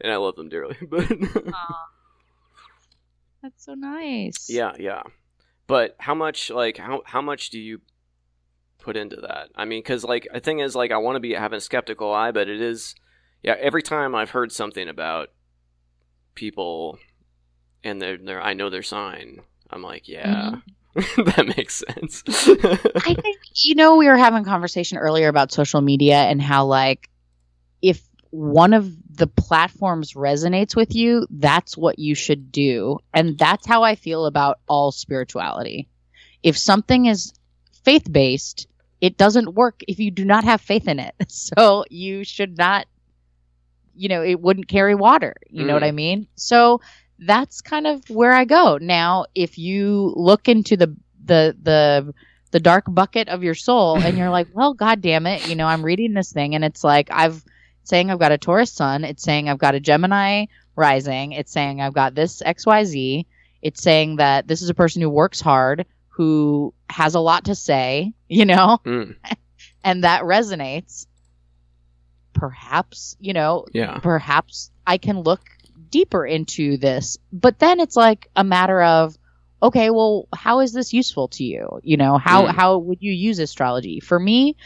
and I love them dearly. But that's so nice. Yeah. But how much do you put into that? I mean, because the thing is, I want to be having a skeptical eye, but it is, every time I've heard something about people, and I know their sign, I'm like, yeah. Mm-hmm. That makes sense. I think, we were having a conversation earlier about social media and how, if one of the platforms resonates with you, that's what you should do. And that's how I feel about all spirituality. If something is faith-based, it doesn't work if you do not have faith in it. So you should not, it wouldn't carry water. You know what I mean? So that's kind of where I go. Now, if you look into the dark bucket of your soul and you're like, well, God damn it, I'm reading this thing and it's like saying I've got a Taurus sun, it's saying I've got a Gemini rising, it's saying I've got this XYZ, it's saying that this is a person who works hard, who has a lot to say, and that resonates. Perhaps, perhaps I can look deeper into this, but then it's like a matter of, okay, well, how is this useful to you? How would you use astrology? For me,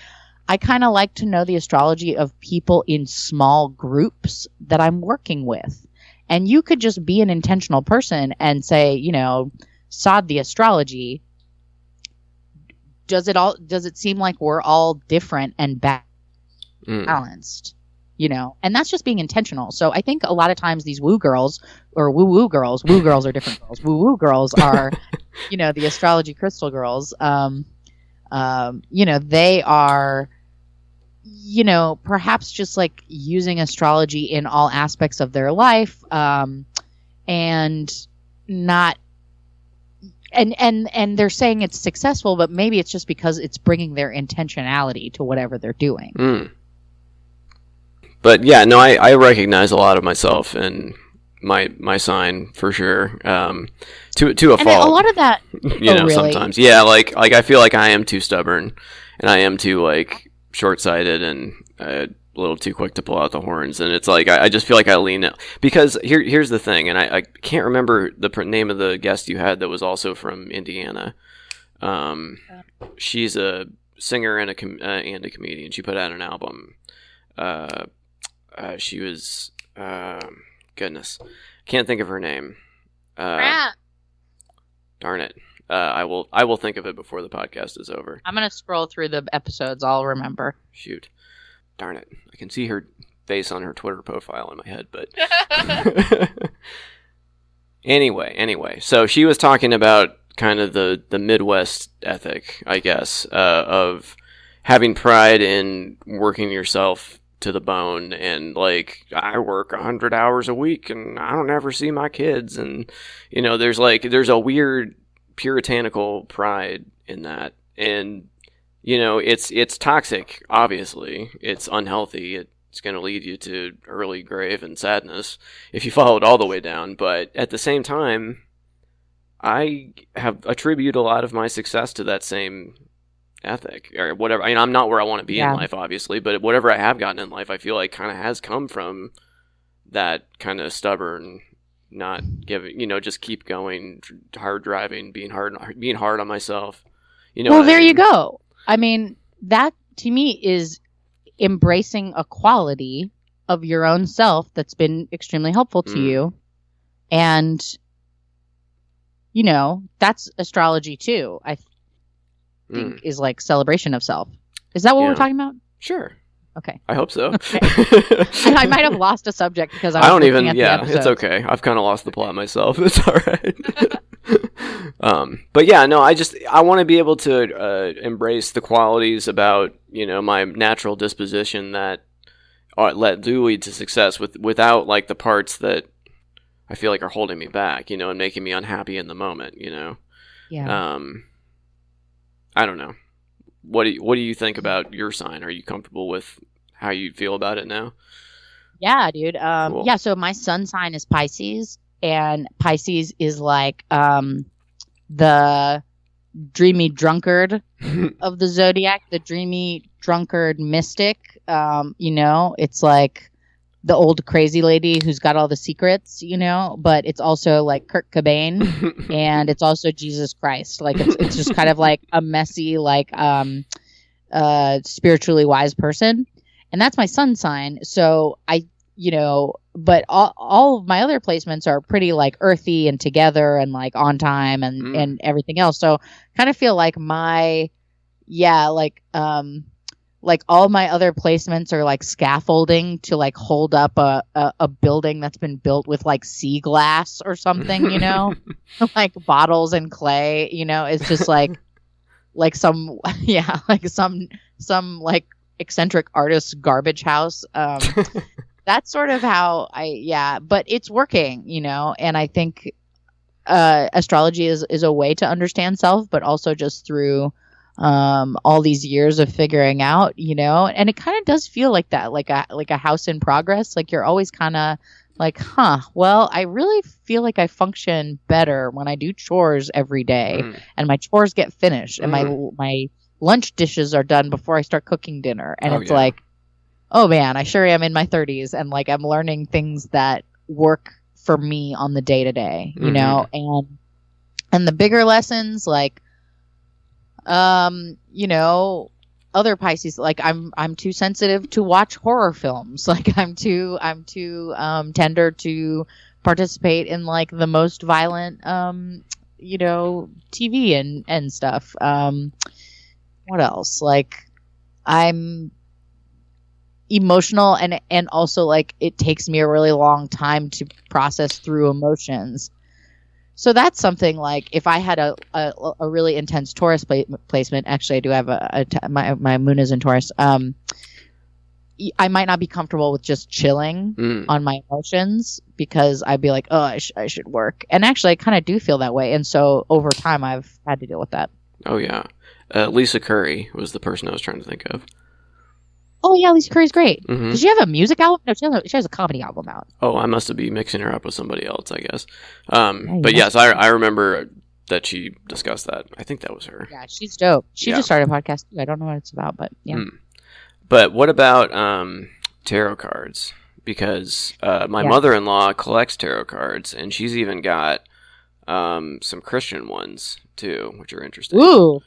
I kind of like to know the astrology of people in small groups that I'm working with. And you could just be an intentional person and say, sod the astrology. Does it seem like we're all different and balanced? And that's just being intentional. So I think a lot of times these woo girls or woo girls are different girls. Woo girls are, the astrology crystal girls. They are, perhaps just using astrology in all aspects of their life, and not, and they're saying it's successful, but maybe it's just because it's bringing their intentionality to whatever they're doing. But yeah, no, I recognize a lot of myself in my sign for sure. To a fault. A lot of that, really? Sometimes, yeah, I feel like I am too stubborn, and I am too short-sighted and a little too quick to pull out the horns, and it's I just feel like I lean out. Because here's the thing, and I can't remember the name of the guest you had that was also from Indiana. She's a singer and a comedian. She put out an album. She was, goodness, can't think of her name. Darn it. I will think of it before the podcast is over. I'm gonna scroll through the episodes. I'll remember. Shoot, darn it! I can see her face on her Twitter profile in my head, but anyway. So she was talking about kind of the Midwest ethic, I guess, of having pride in working yourself to the bone, and like, I work 100 hours a week and I don't ever see my kids, and there's a weird puritanical pride in that, and it's toxic. Obviously, it's unhealthy. It's going to lead you to early grave and sadness if you follow it all the way down. But at the same time, I have attributed a lot of my success to that same ethic or whatever. I mean, I'm not where I want to be in life, obviously, but whatever I have gotten in life, I feel like kind of has come from that kind of stubborn, not giving, just keep going, hard driving, being hard on myself. Well, there you go. I mean, that to me is embracing a quality of your own self that's been extremely helpful to you. And, that's astrology too. I think is like celebration of self. Is that what we're talking about? Sure. Okay. I hope so. Okay. I might have lost a subject because I don't even. Yeah, it's okay. I've kind of lost the plot myself. It's all right. But yeah, no, I want to be able to embrace the qualities about my natural disposition that do lead to success without like the parts that I feel like are holding me back, and making me unhappy in the moment, Yeah. I don't know. What do you think about your sign? Are you comfortable with how you feel about it now? Yeah, dude. Cool. Yeah, so my sun sign is Pisces, and Pisces is like the dreamy drunkard of the zodiac, the dreamy drunkard mystic. It's like the old crazy lady who's got all the secrets, but it's also like Kurt Cobain and it's also Jesus Christ. Like it's just kind of like a messy, like spiritually wise person. And that's my sun sign. So but all of my other placements are pretty like earthy and together and like on time and everything else. So kind of feel like like all my other placements are like scaffolding to like hold up a building that's been built with like sea glass or something, like bottles and clay, it's just like some like eccentric artist's garbage house. That's sort of how but it's working, and I think astrology is a way to understand self, but also just through all these years of figuring out, and it kind of does feel like that, like a house in progress. Like you're always kind of like, well, I really feel like I function better when I do chores every day and my chores get finished and my lunch dishes are done before I start cooking dinner. And it's like, oh man, I sure am in my 30s and like I'm learning things that work for me on the day to day, and the bigger lessons, like other Pisces, like I'm too sensitive to watch horror films. Like I'm too tender to participate in like the most violent TV and stuff. What else? Like I'm emotional and also like it takes me a really long time to process through emotions. So that's something like if I had a really intense Taurus placement, actually I do have my moon is in Taurus. I might not be comfortable with just chilling on my emotions because I'd be like, oh, I should work. And actually I kind of do feel that way. And so over time I've had to deal with that. Oh yeah. Lisa Curry was the person I was trying to think of. Oh yeah, Lisa Curry's great. Does she have a music album? No, she has a comedy album out. Oh, I must be mixing her up with somebody else, I guess. But yes, I remember that she discussed that. I think that was her. Yeah, she's dope. She just started a podcast too. I don't know what it's about, but yeah. But what about tarot cards? Because my mother-in-law collects tarot cards, and she's even got some Christian ones too, which are interesting. Ooh.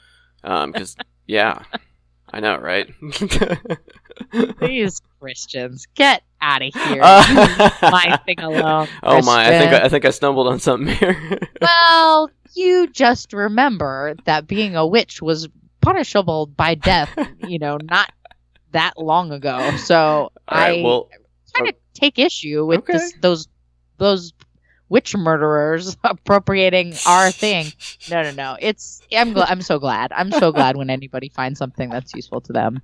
Because I know, right? These Christians, get out of here. Leave my thing alone. Oh my! Christian. I think I stumbled on something here. Well, you just remember that being a witch was punishable by death. Not that long ago. So I kind of take issue with those witch murderers appropriating our thing. No. I'm so glad. I'm so glad when anybody finds something that's useful to them.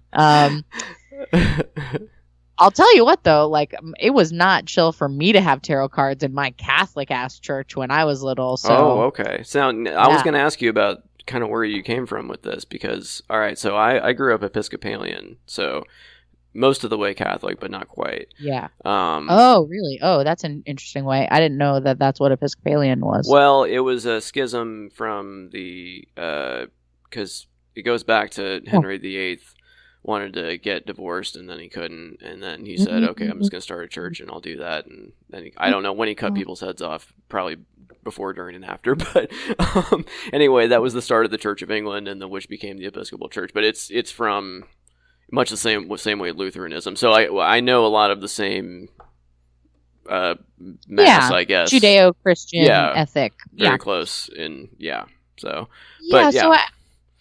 I'll tell you what, though, like, it was not chill for me to have tarot cards in my Catholic-ass church when I was little. So. Oh, okay. So I was going to ask you about kind of where you came from with this because, all right, so I grew up Episcopalian, so most of the way Catholic, but not quite. Yeah. Oh, really? Oh, that's an interesting way. I didn't know that that's what Episcopalian was. Well, it was a schism from the, because it goes back to Henry VIII. Wanted to get divorced and then he couldn't, and then he said, okay, I'm just going to start a church and I'll do that. And then I don't know when he cut people's heads off, probably before, during, and after, but anyway, that was the start of the Church of England, and which became the Episcopal Church. But it's from much the same way Lutheranism, so I know a lot of the same mass, I guess, Judeo-Christian ethic, very close in so so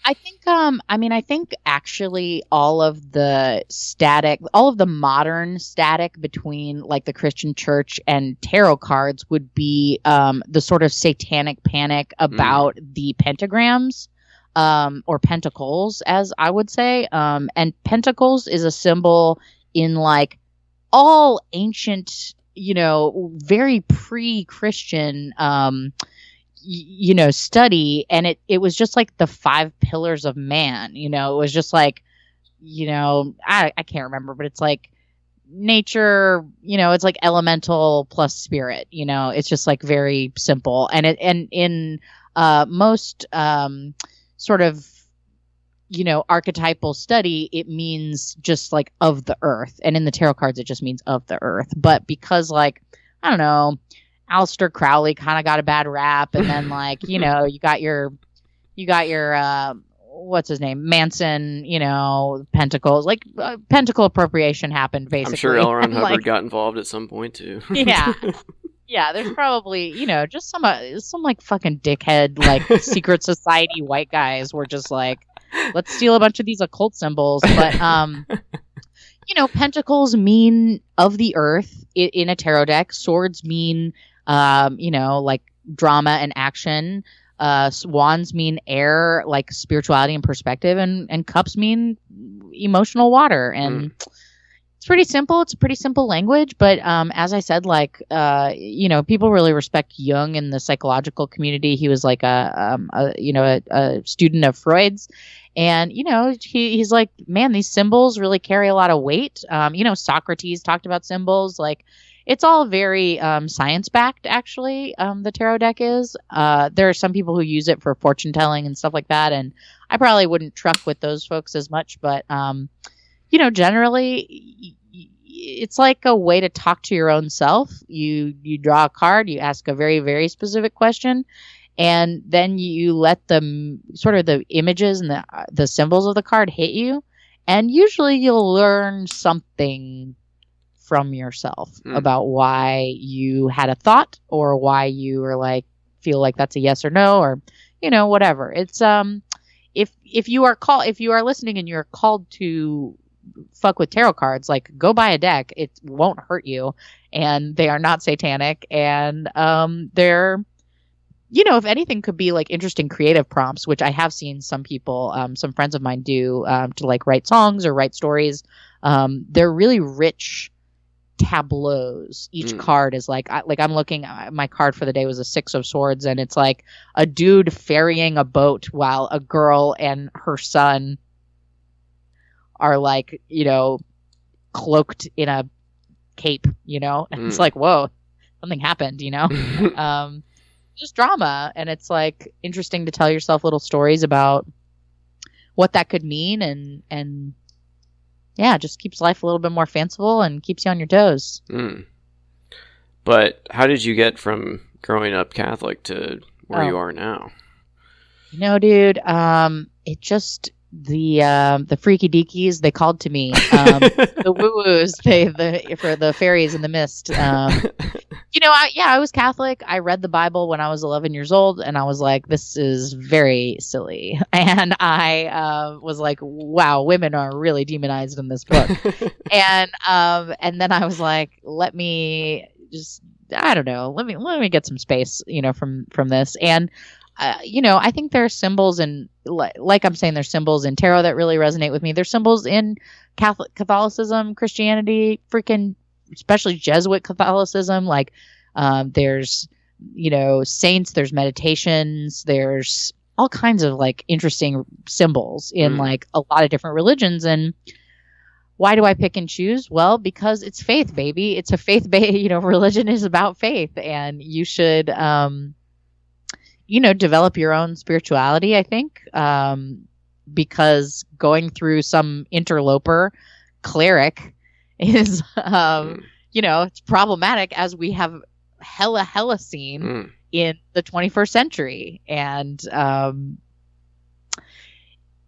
I think, I think actually all of the modern static between like the Christian church and tarot cards would be the sort of satanic panic about the pentagrams, or pentacles, as I would say. And pentacles is a symbol in like all ancient, very pre-Christian, study, and it was just like the 5 pillars of man. It was just like, I can't remember, but it's like nature, it's like elemental plus spirit, it's just like very simple. And in most sort of archetypal study, it means just like of the earth, and in the tarot cards it just means of the earth. But because, like, I don't know, Aleister Crowley kind of got a bad rap, and then like you got your what's his name, Manson, pentacles, like pentacle appropriation happened basically. I'm sure L. Ron Hubbard like, got involved at some point too. Yeah, there's probably just some like fucking dickhead like secret society white guys were just like, let's steal a bunch of these occult symbols. But pentacles mean of the earth in a tarot deck. Swords mean like drama and action. Wands mean air, like spirituality and perspective, and cups mean emotional water. And it's pretty simple. It's a pretty simple language, but as I said, like people really respect Jung in the psychological community. He was like a student of Freud's, and he's like, man, these symbols really carry a lot of weight. Socrates talked about symbols. Like, it's all very science-backed, actually, the tarot deck is. There are some people who use it for fortune telling and stuff like that, and I probably wouldn't truck with those folks as much, but generally, it's like a way to talk to your own self. You draw a card, you ask a very, very specific question, and then you let the sort of the images and the symbols of the card hit you, and usually you'll learn something from yourself about why you had a thought, or why you were like, feel like that's a yes or no, or whatever. It's if you are listening and you're called to fuck with tarot cards, like, go buy a deck. It won't hurt you, and they are not satanic, and they're if anything, could be like interesting creative prompts, which I have seen some people, some friends of mine do, to like write songs or write stories. They're really rich tableaus. Each card is like I'm looking, my card for the day was a 6 of Swords, and it's like a dude ferrying a boat while a girl and her son are like cloaked in a cape, and it's like, whoa, something happened. Just drama, and it's like interesting to tell yourself little stories about what that could mean, and yeah, it just keeps life a little bit more fanciful and keeps you on your toes. But how did you get from growing up Catholic to where you are now? Dude, it just the freaky deakies, they called to me. The woo-woos, for the fairies in the mist. I was Catholic. I read the Bible when I was 11 years old, and I was like, this is very silly. And I was like, wow, women are really demonized in this book. And then I was like, let me get some space, from this. And I think there are symbols in, like I'm saying, there's symbols in tarot that really resonate with me. There's symbols in Catholicism, Christianity, freaking, especially Jesuit Catholicism. Like, there's, saints, there's meditations, there's all kinds of like interesting symbols in like a lot of different religions. And why do I pick and choose? Well, because it's faith, baby. It's a faith-based, religion is about faith, and you should, develop your own spirituality, I think, because going through some interloper cleric is, it's problematic, as we have hella seen in the 21st century. And,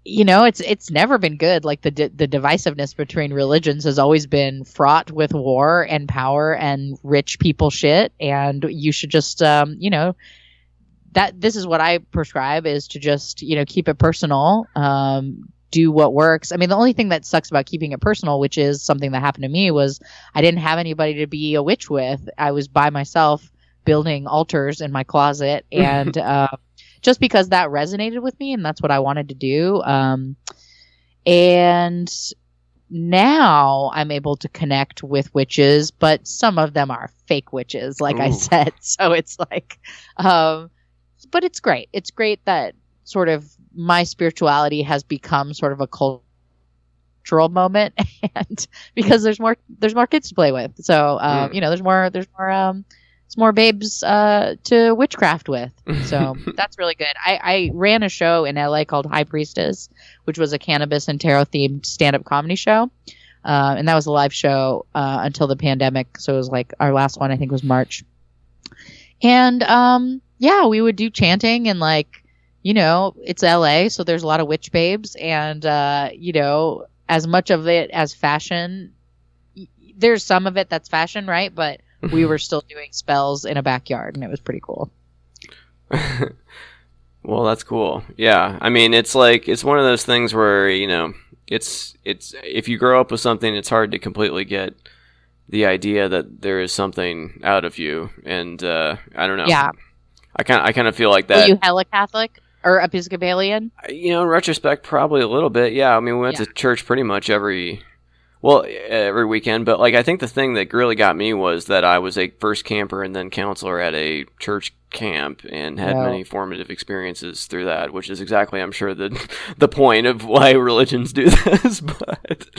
it's never been good. Like the divisiveness between religions has always been fraught with war and power and rich people shit. And you should just, this is what I prescribe, is to just, keep it personal, do what works. I mean, the only thing that sucks about keeping it personal, which is something that happened to me, was I didn't have anybody to be a witch with. I was by myself building altars in my closet, and just because that resonated with me, and that's what I wanted to do. And now I'm able to connect with witches, but some of them are fake witches, like I said. So it's like, but it's great. It's great that sort of my spirituality has become sort of a cultural moment, and because there's more kids to play with. So, there's more babes to witchcraft with. So that's really good. I ran a show in LA called High Priestess, which was a cannabis and tarot themed stand-up comedy show. And that was a live show until the pandemic. So it was like our last one, I think, was March. And we would do chanting, and like, it's LA, so there's a lot of witch babes, and as much of it as fashion, there's some of it that's fashion, right? But we were still doing spells in a backyard, and it was pretty cool. Well, that's cool. Yeah, I mean, it's like, it's one of those things where, it's if you grow up with something, it's hard to completely get the idea that there is something out of you, and I don't know. Yeah, I kind of feel like that. Were you hella Catholic or Episcopalian? In retrospect, probably a little bit. Yeah, I mean, we went to church pretty much every weekend. But like, I think the thing that really got me was that I was a first camper and then counselor at a church camp, and had many formative experiences through that, which is exactly, I'm sure, the point of why religions do this. But it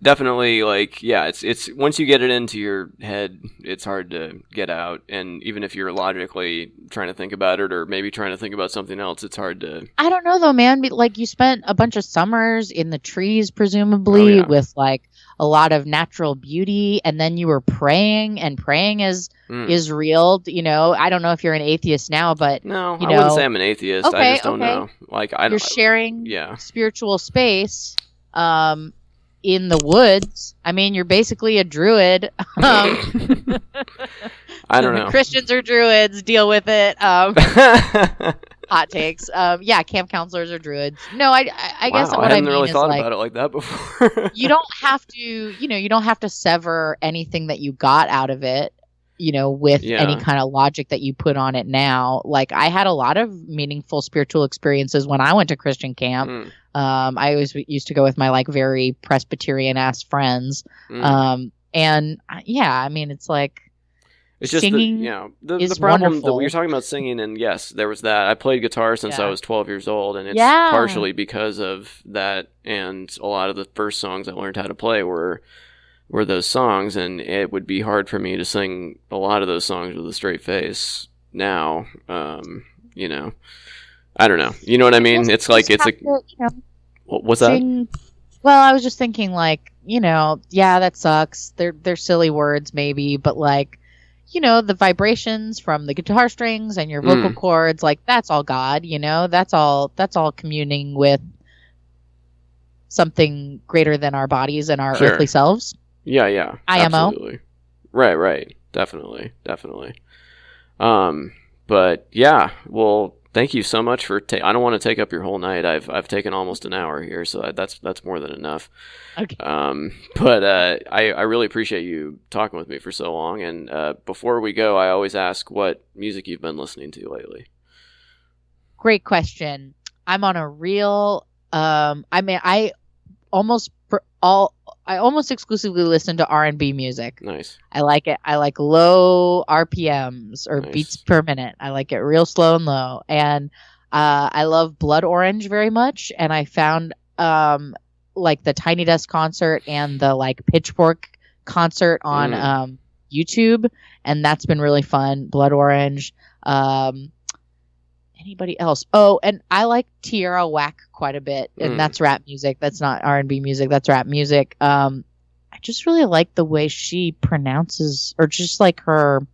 definitely, like, it's once you get it into your head, it's hard to get out. And even if you're logically trying to think about it, or maybe trying to think about something else, it's hard to. I don't know though, man. Like, you spent a bunch of summers in the trees, presumably, with like a lot of natural beauty, and then you were praying, and praying is real. I don't know if you're an atheist now, but no, I wouldn't say I'm an atheist. Okay, I just don't know. Like, you're sharing spiritual space in the woods. I mean, you're basically a druid. I don't know. Christians are druids. Deal with it. Hot takes. Camp counselors are druids. No, I guess what I mean really is, thought like, about it like that before. you don't have to, you don't have to sever anything that you got out of it, with any kind of logic that you put on it now. Like, I had a lot of meaningful spiritual experiences when I went to Christian camp. I always used to go with my like very Presbyterian ass friends. I mean, it's like, it's just singing the problem wonderful. that you're talking about singing, and yes, there was that. I played guitar since I was 12 years old, and it's partially because of that. And a lot of the first songs I learned how to play were those songs, and it would be hard for me to sing a lot of those songs with a straight face now. I don't know. You know what I mean? It's like, it's like, what's that? Well, I was just thinking, like, that sucks. They're silly words, maybe, but like, the vibrations from the guitar strings and your vocal cords, like that's all God, that's all communing with something greater than our bodies and our earthly selves. Yeah. IMO. Absolutely. Right. Definitely. But yeah, well, thank you so much for. I don't want to take up your whole night. I've taken almost an hour here, so that's more than enough. Okay. But I really appreciate you talking with me for so long. And before we go, I always ask what music you've been listening to lately. Great question. I'm on a real. I almost exclusively listen to R&B music. Nice. I like it. I like low RPMs or beats per minute. I like it real slow and low. And I love Blood Orange very much. And I found like the Tiny Desk concert and the like Pitchfork concert on YouTube. And that's been really fun. Blood Orange. Anybody else? Oh, and I like Tierra Whack quite a bit, and that's rap music. That's not R&B music. That's rap music. I just really like the way she pronounces, or just like her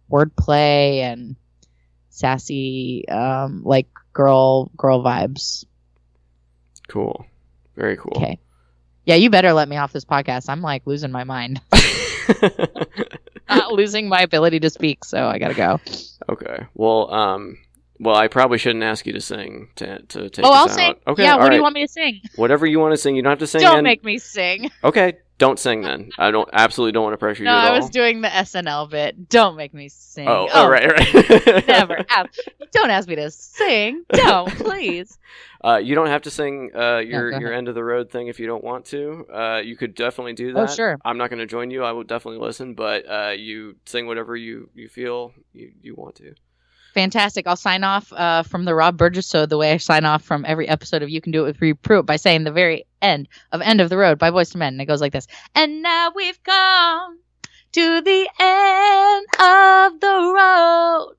wordplay and sassy, like girl vibes. Cool. Very cool. Okay. Yeah, you better let me off this podcast. I'm like losing my mind. Not losing my ability to speak, so I gotta go. Okay. Well, I probably shouldn't ask you to sing to take us I'll out. sing. Okay, yeah, what right. do you want me to sing? Whatever you want to sing. You don't have to sing. Don't make me sing. Okay, don't sing then. I absolutely don't want to pressure you at all. No, I was doing the SNL bit. Don't make me sing. Oh, right. Never. Don't ask me to sing. Don't, please. You don't have to sing your end of the road thing if you don't want to. You could definitely do that. Oh, sure. I'm not going to join you. I will definitely listen, but you sing whatever you feel you want to. Fantastic. I'll sign off from the Rob Burgess Show the way I sign off from every episode of You Can Do It with Bri Pruett by saying the very end of the road by Boyz II Men. And it goes like this. And now we've come to the end of the road,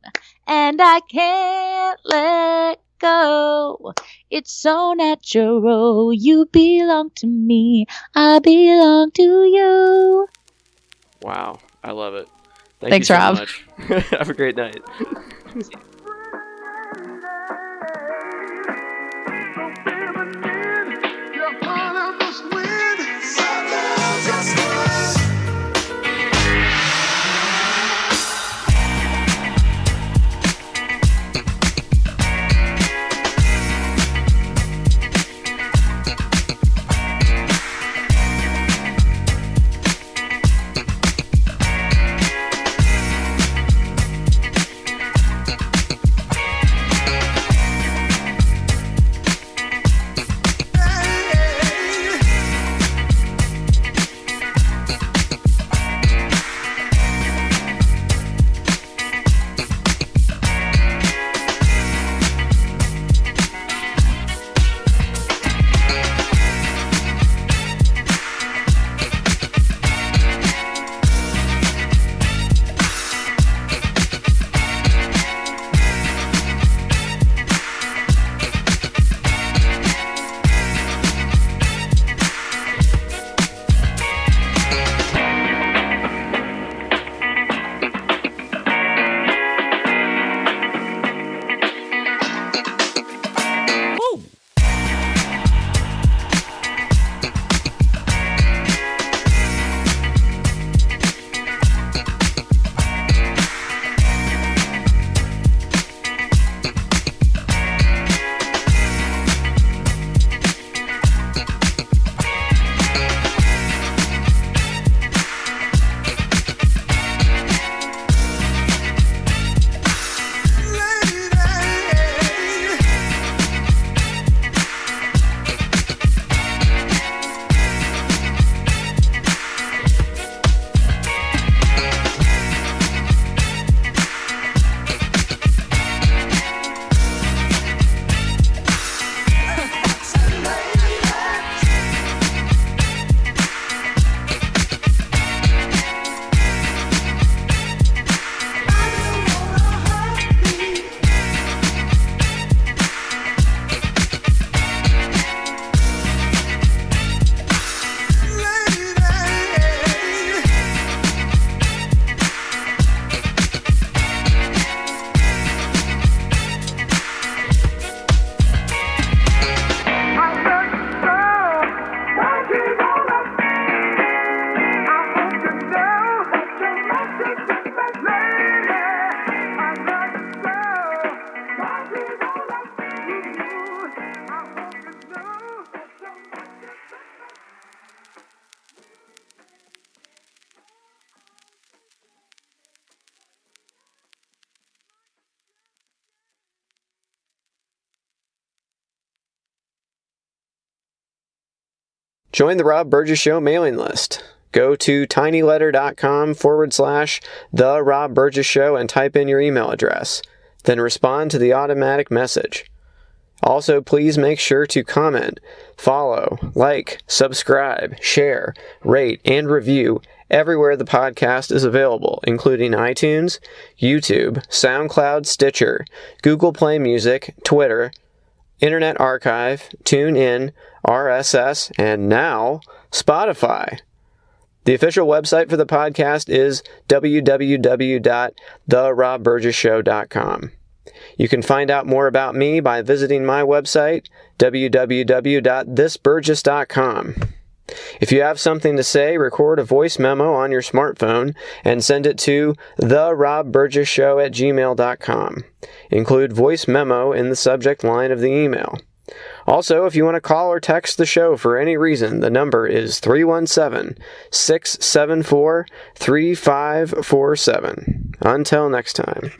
and I can't let go. It's so natural. You belong to me. I belong to you. Wow. I love it. Thanks, you so Rob. much. Have a great night. Join the Rob Burgess Show mailing list. Go to tinyletter.com/The Rob Burgess Show and type in your email address. Then respond to the automatic message. Also, please make sure to comment, follow, like, subscribe, share, rate, and review everywhere the podcast is available, including iTunes, YouTube, SoundCloud, Stitcher, Google Play Music, Twitter, Internet Archive, TuneIn, RSS, and now Spotify. The official website for the podcast is www.therobburgessshow.com. You can find out more about me by visiting my website, www.thisburgess.com. If you have something to say, record a voice memo on your smartphone and send it to therobburgessshow@gmail.com. Include voice memo in the subject line of the email. Also, if you want to call or text the show for any reason, the number is 317-674-3547. Until next time.